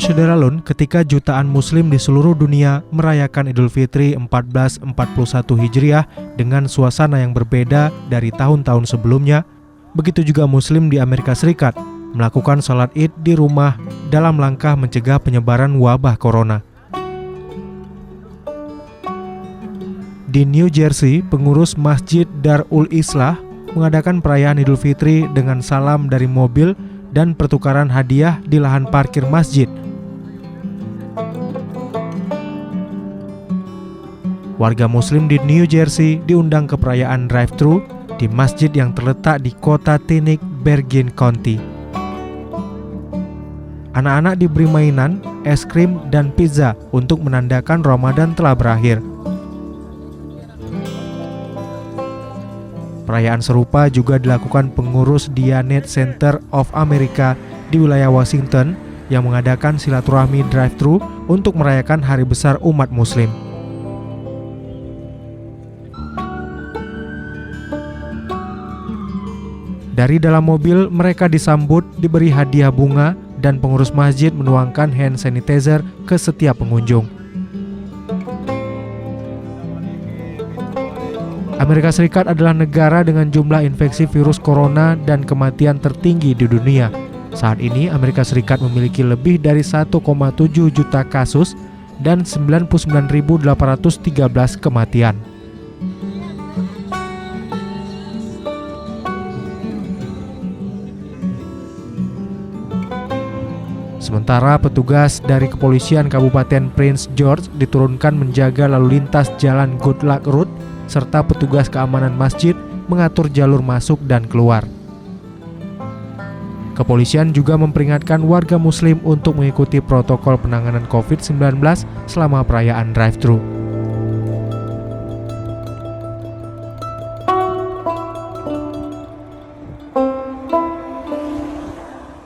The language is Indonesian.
Syederalun, ketika jutaan muslim di seluruh dunia merayakan Idul Fitri 1441 Hijriah dengan suasana yang berbeda dari tahun-tahun sebelumnya, begitu juga muslim di Amerika Serikat melakukan sholat Id di rumah dalam langkah mencegah penyebaran wabah corona. Di New Jersey, pengurus Masjid Darul Islah mengadakan perayaan Idul Fitri dengan salam dari mobil dan pertukaran hadiah di lahan parkir masjid. Warga muslim di New Jersey diundang ke perayaan drive-thru di masjid yang terletak di kota Teaneck, Bergen County. Anak-anak diberi mainan, es krim, dan pizza untuk menandakan Ramadan telah berakhir. Perayaan serupa juga dilakukan pengurus Dianet Center of America di wilayah Washington yang mengadakan silaturahmi drive-thru untuk merayakan hari besar umat muslim. Dari dalam mobil, mereka disambut, diberi hadiah bunga, dan pengurus masjid menuangkan hand sanitizer ke setiap pengunjung. Amerika Serikat adalah negara dengan jumlah infeksi virus corona dan kematian tertinggi di dunia. Saat ini, Amerika Serikat memiliki lebih dari 1,7 juta kasus dan 99.813 kematian. Sementara petugas dari kepolisian Kabupaten Prince George diturunkan menjaga lalu lintas jalan Good Luck Road, serta petugas keamanan masjid mengatur jalur masuk dan keluar. Kepolisian juga memperingatkan warga muslim untuk mengikuti protokol penanganan COVID-19 selama perayaan drive-thru.